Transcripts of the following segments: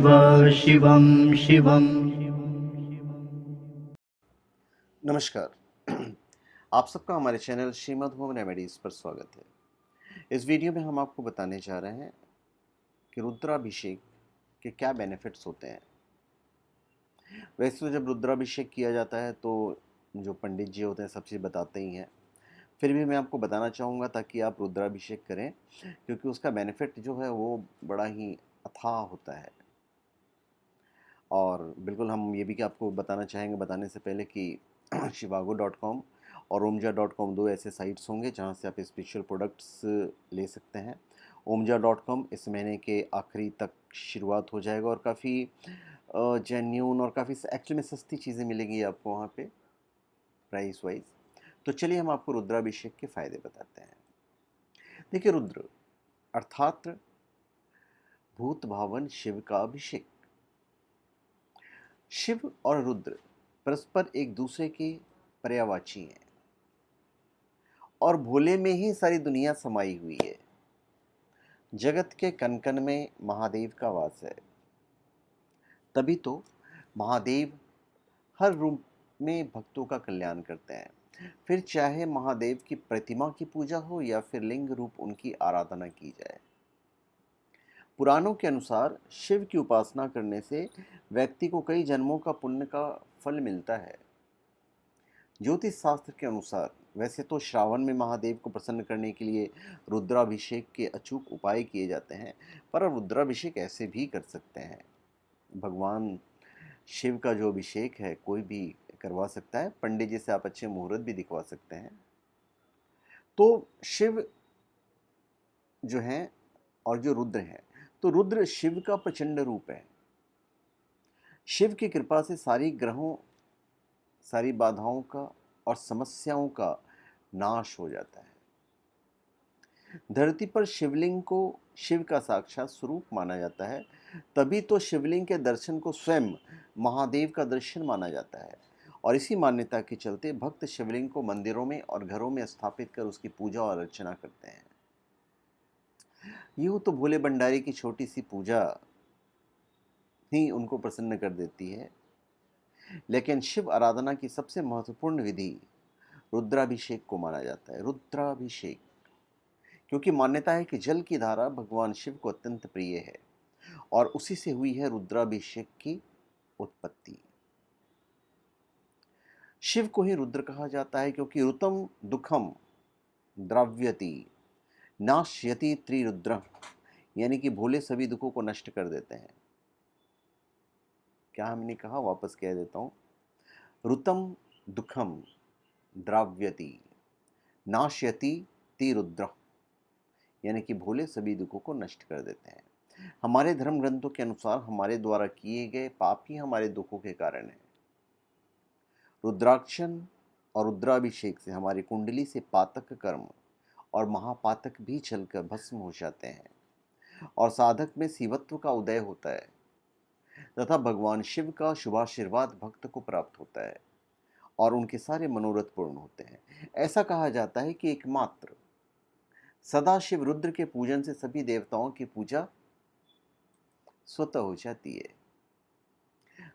शिवं शिवं। नमस्कार। आप सबका हमारे चैनल श्रीमद् होम रेमेडीज़ पर स्वागत है। इस वीडियो में हम आपको बताने जा रहे हैं कि रुद्राभिषेक के क्या बेनिफिट्स होते हैं। वैसे तो जब रुद्राभिषेक किया जाता है तो जो पंडित जी होते हैं सब चीज़ बताते ही हैं, फिर भी मैं आपको बताना चाहूँगा ताकि आप रुद्राभिषेक करें, क्योंकि उसका बेनिफिट जो है वो बड़ा ही अथाह होता है। और बिल्कुल हम ये भी कि आपको बताना चाहेंगे बताने से पहले कि shivago.com और omja.com दो ऐसे साइट्स होंगे जहाँ से आप स्पेशल प्रोडक्ट्स ले सकते हैं। omja.com इस महीने के आखिरी तक शुरुआत हो जाएगा और काफ़ी जेन्यून और काफ़ी एक्चुअली में सस्ती चीज़ें मिलेंगी आपको वहाँ पे प्राइस वाइज। तो चलिए हम आपको रुद्राभिषेक के फ़ायदे बताते हैं। देखिए, रुद्र अर्थात भूत भावन शिव का अभिषेक। शिव और रुद्र परस्पर एक दूसरे के पर्यायवाची हैं और भोले में ही सारी दुनिया समाई हुई है। जगत के कण कण में महादेव का वास है, तभी तो महादेव हर रूप में भक्तों का कल्याण करते हैं। फिर चाहे महादेव की प्रतिमा की पूजा हो या फिर लिंग रूप उनकी आराधना की जाए। पुराणों के अनुसार शिव की उपासना करने से व्यक्ति को कई जन्मों का पुण्य का फल मिलता है। ज्योतिष शास्त्र के अनुसार वैसे तो श्रावण में महादेव को प्रसन्न करने के लिए रुद्राभिषेक के अचूक उपाय किए जाते हैं, पर आप रुद्राभिषेक ऐसे भी कर सकते हैं। भगवान शिव का जो अभिषेक है कोई भी करवा सकता है, पंडित जी से आप अच्छे मुहूर्त भी दिखवा सकते हैं। तो शिव जो हैं और जो रुद्र हैं, तो रुद्र शिव का प्रचंड रूप है। शिव की कृपा से सारी ग्रहों, सारी बाधाओं का और समस्याओं का नाश हो जाता है। धरती पर शिवलिंग को शिव का साक्षात स्वरूप माना जाता है, तभी तो शिवलिंग के दर्शन को स्वयं महादेव का दर्शन माना जाता है। और इसी मान्यता के चलते भक्त शिवलिंग को मंदिरों में और घरों में स्थापित कर उसकी पूजा और अर्चना करते हैं। यूँ तो भोले भंडारी की छोटी सी पूजा ही उनको प्रसन्न कर देती है, लेकिन शिव आराधना की सबसे महत्वपूर्ण विधि रुद्राभिषेक को माना जाता है। रुद्राभिषेक क्योंकि मान्यता है कि जल की धारा भगवान शिव को अत्यंत प्रिय है और उसी से हुई है रुद्राभिषेक की उत्पत्ति। शिव को ही रुद्र कहा जाता है क्योंकि ऋतम दुखम द्रव्यति नाश्यति त्रिरुद्र, यानी कि भोले सभी दुखों को नष्ट कर देते हैं। क्या हमने कहा, वापस कह देता हूँ। ऋतम दुखम द्रव्यति नाश्यति त्रिरुद्र, यानी कि भोले सभी दुखों को नष्ट कर देते हैं। हमारे धर्म ग्रंथों के अनुसार हमारे द्वारा किए गए पाप ही हमारे दुखों के कारण है। रुद्राक्षन और रुद्राभिषेक से हमारी कुंडली से पातक कर्म और महापातक भी जलकर भस्म हो जाते हैं और साधक में शिवत्व का उदय होता है तथा भगवान शिव का शुभाशीर्वाद भक्त को प्राप्त होता है और उनके सारे मनोरथ पूर्ण होते हैं। ऐसा कहा जाता है कि एकमात्र सदाशिव रुद्र के पूजन से सभी देवताओं की पूजा स्वतः हो जाती है।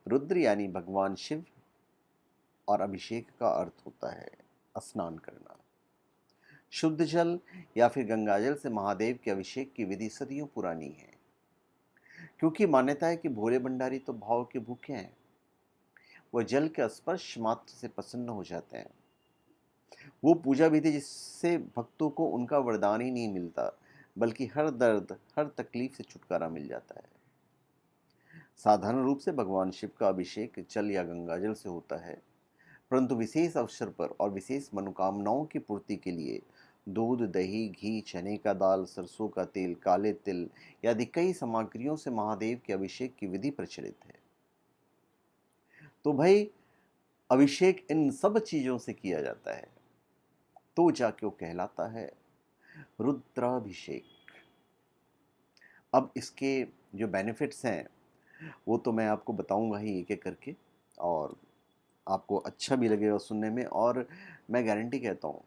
रुद्र यानी भगवान शिव और अभिषेक का अर्थ होता है स्नान करना। शुद्ध जल या फिर गंगाजल से महादेव के अभिषेक की विधि सदियों पुरानी है, क्योंकि मान्यता है कि भोले भंडारी तो भाव के भूखे हैं। वह जल के स्पर्श मात्र से प्रसन्न हो जाते हैं। वो पूजा विधि जिससे भक्तों को उनका वरदान ही नहीं मिलता, बल्कि हर दर्द हर तकलीफ से छुटकारा मिल जाता है। साधारण रूप से भगवान शिव का अभिषेक जल या गंगाजल से होता है, परंतु विशेष अवसर पर और विशेष मनोकामनाओं की पूर्ति के लिए दूध, दही, घी, चने का दाल, सरसों का तेल, काले तिल आदि कई सामग्रियों से महादेव के अभिषेक की विधि प्रचलित है। तो भाई, अभिषेक इन सब चीजों से किया जाता है तो जाके वो कहलाता है रुद्राभिषेक। अब इसके जो बेनिफिट्स हैं वो तो मैं आपको बताऊंगा ही एक एक करके, और आपको अच्छा भी लगेगा सुनने में, और मैं गारंटी कहता हूँ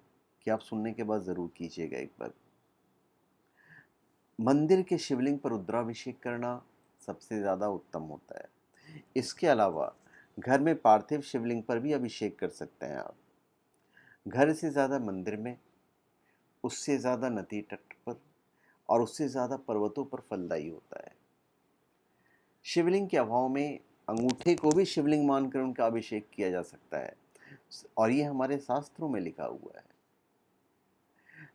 कि आप सुनने के बाद ज़रूर कीजिएगा एक बार। मंदिर के शिवलिंग पर रुद्राभिषेक करना सबसे ज़्यादा उत्तम होता है। इसके अलावा घर में पार्थिव शिवलिंग पर भी अभिषेक कर सकते हैं आप। घर से ज़्यादा मंदिर में, उससे ज़्यादा नदी तट पर और उससे ज़्यादा पर्वतों पर फलदायी होता है। शिवलिंग के अभाव में अंगूठे को भी शिवलिंग मानकर उनका अभिषेक किया जा सकता है और ये हमारे शास्त्रों में लिखा हुआ है।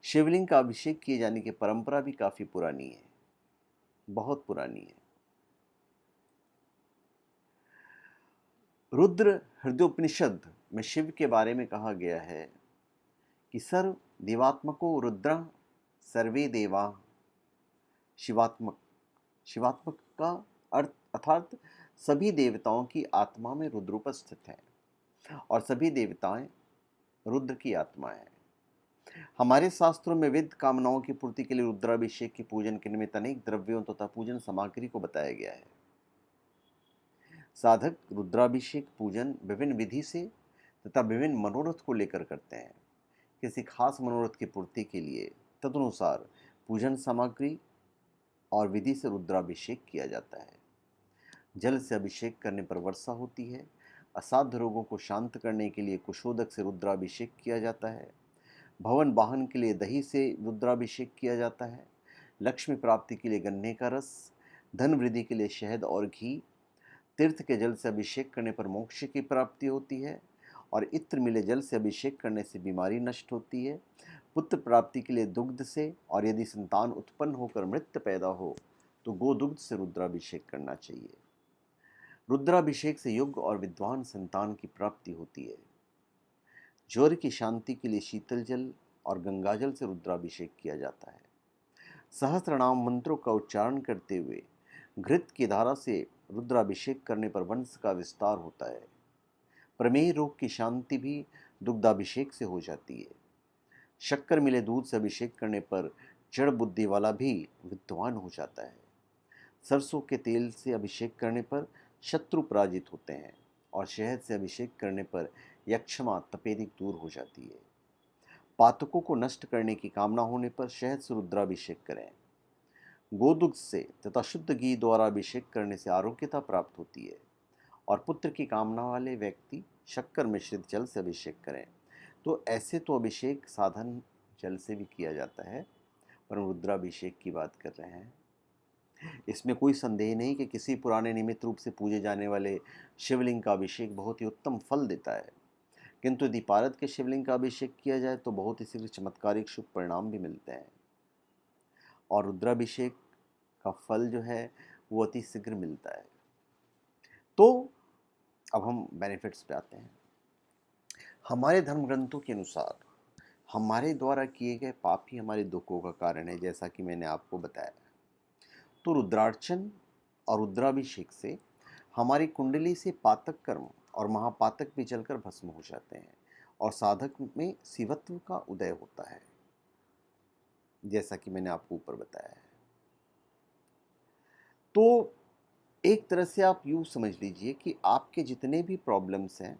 शिवलिंग का अभिषेक किए जाने की परंपरा भी काफी पुरानी है, बहुत पुरानी है। रुद्र हृदयोपनिषद में शिव के बारे में कहा गया है कि सर्व देवात्मको रुद्र सर्वे देवा शिवात्मक। शिवात्मक का अर्थ अर्थात सभी देवताओं की आत्मा में रुद्र उपस्थित है और सभी देवताएं रुद्र की आत्मा है। हमारे शास्त्रों में विविध कामनाओं की पूर्ति के लिए रुद्राभिषेक के पूजन के निमित्त अनेक द्रव्यों तथा पूजन सामग्री को बताया गया है। साधक रुद्राभिषेक पूजन विभिन्न विधि से तथा विभिन्न मनोरथ को लेकर करते हैं। किसी खास मनोरथ की पूर्ति के लिए तदनुसार पूजन सामग्री और विधि से रुद्राभिषेक किया जाता है। जल से अभिषेक करने पर वर्षा होती है। असाध्य रोगों को शांत करने के लिए कुशोदक से रुद्राभिषेक किया जाता है। भवन वाहन के लिए दही से रुद्राभिषेक किया जाता है। लक्ष्मी प्राप्ति के लिए गन्ने का रस, धन वृद्धि के लिए शहद और घी, तीर्थ के जल से अभिषेक करने पर मोक्ष की प्राप्ति होती है और इत्र मिले जल से अभिषेक करने से बीमारी नष्ट होती है। पुत्र प्राप्ति के लिए दुग्ध से, और यदि संतान उत्पन्न होकर मृत पैदा हो तो गोदुग्ध से रुद्राभिषेक करना चाहिए। रुद्राभिषेक से योग्य और विद्वान संतान की प्राप्ति होती है। ज्वर की शांति के लिए शीतल जल और गंगाजल से रुद्राभिषेक किया जाता है। सहस्त्रनाम मंत्रों का उच्चारण करते हुए घृत की धारा से रुद्राभिषेक करने पर वंश का विस्तार होता है। प्रमेह रोग की शांति भी दुग्धाभिषेक से हो जाती है। शक्कर मिले दूध से अभिषेक करने पर जड़ बुद्धि वाला भी विद्वान हो जाता है। सरसों के तेल से अभिषेक करने पर शत्रु पराजित होते हैं और शहद से अभिषेक करने पर यक्षमा तपेदिक दूर हो जाती है। पातकों को नष्ट करने की कामना होने पर शहद से रुद्राभिषेक करें। गोदुग्ध से तथा शुद्ध घी द्वारा अभिषेक करने से आरोग्यता प्राप्त होती है और पुत्र की कामना वाले व्यक्ति शक्कर मिश्रित जल से अभिषेक करें। तो ऐसे तो अभिषेक साधन जल से भी किया जाता है, पर रुद्राभिषेक की बात कर रहे हैं। इसमें कोई संदेह नहीं कि किसी पुराने निमित्त रूप से पूजे जाने वाले शिवलिंग का अभिषेक बहुत ही उत्तम फल देता है, किंतु यदि पारद के शिवलिंग का अभिषेक किया जाए तो बहुत ही शीघ्र चमत्कारिक शुभ परिणाम भी मिलते हैं और रुद्राभिषेक का फल जो है वो अति शीघ्र मिलता है। तो अब हम बेनिफिट्स पे आते हैं। हमारे धर्म ग्रंथों के अनुसार हमारे द्वारा किए गए पाप ही हमारे दुखों का कारण है, जैसा कि मैंने आपको बताया। तो रुद्रार्चन और रुद्राभिषेक से हमारी कुंडली से पातक कर्म और महापातक भी जलकर भस्म हो जाते हैं और साधक में शिवत्व का उदय होता है, जैसा कि मैंने आपको ऊपर बताया है। तो एक तरह से आप यूँ समझ लीजिए कि आपके जितने भी प्रॉब्लम्स हैं,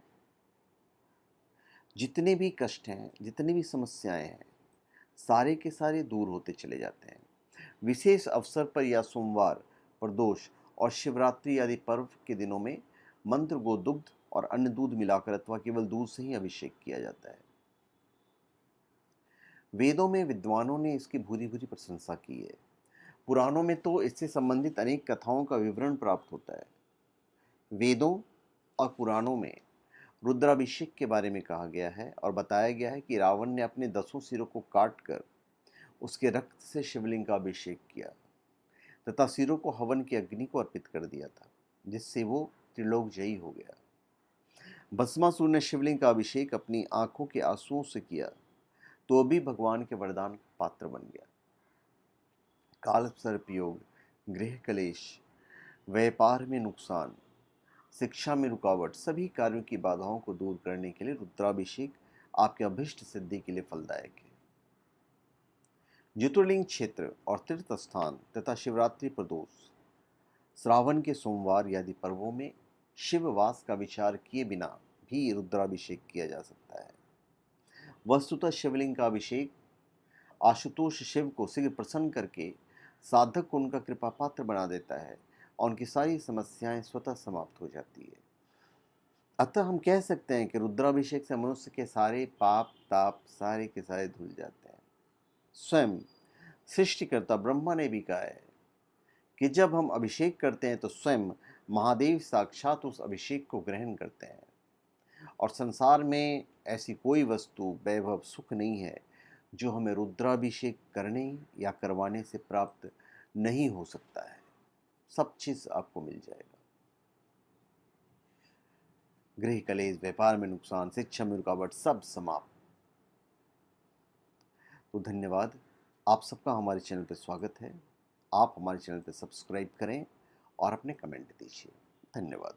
जितने भी कष्ट हैं, जितनी भी समस्याएं हैं, सारे के सारे दूर होते चले जाते हैं। विशेष अवसर पर या सोमवार, प्रदोष और शिवरात्रि आदि पर्व के दिनों में मंत्र गोदुग्ध और अन्य दूध मिलाकर अथवा केवल दूध से ही अभिषेक किया जाता है। वेदों में विद्वानों ने इसकी भूरी भूरी प्रशंसा की है। पुराणों में तो इससे संबंधित अनेक कथाओं का विवरण प्राप्त होता है। वेदों और पुराणों में रुद्राभिषेक के बारे में कहा गया है और बताया गया है कि रावण ने अपने 10 सिरों को काटकर उसके रक्त से शिवलिंग का अभिषेक किया तथा सिरों को हवन की अग्नि को अर्पित कर दिया था, जिससे वो त्रिलोक जयी हो गया। भस्मासुर ने शिवलिंग का अभिषेक अपनी आंखों के आंसुओं से किया तो भी भगवान के वरदान का पात्र बन गया। काल सर्प योग, गृह कलेश, व्यापार में नुकसान, शिक्षा में रुकावट, सभी कार्यों की बाधाओं को दूर करने के लिए रुद्राभिषेक आपके अभिष्ट सिद्धि के लिए फलदायक है। ज्योतिर्लिंग क्षेत्र और तीर्थ स्थान तथा शिवरात्रि प्रदोष, श्रावण के सोमवार आदि पर्वों में शिववास का विचार किए बिना भी रुद्राभिषेक किया जा सकता है। वस्तुतः शिवलिंग का अभिषेक आशुतोष शिव को शीघ्र प्रसन्न करके साधक को उनका कृपा पात्र बना देता है और उनकी सारी समस्याएं स्वतः समाप्त हो जाती है। अतः हम कह सकते हैं कि रुद्राभिषेक से मनुष्य के सारे पाप ताप सारे के सारे धुल जाते हैं। स्वयं सृष्टिकर्ता ब्रह्मा ने भी कहा है कि जब हम अभिषेक करते हैं तो स्वयं महादेव साक्षात उस अभिषेक को ग्रहण करते हैं, और संसार में ऐसी कोई वस्तु वैभव सुख नहीं है जो हमें रुद्राभिषेक करने या करवाने से प्राप्त नहीं हो सकता है। सब चीज आपको मिल जाएगा। गृह कलेश, व्यापार में नुकसान, शिक्षा में रुकावट, सब समाप्त। तो धन्यवाद। आप सबका हमारे चैनल पर स्वागत है। आप हमारे चैनल पर सब्सक्राइब करें और अपने कमेंट दीजिए। धन्यवाद।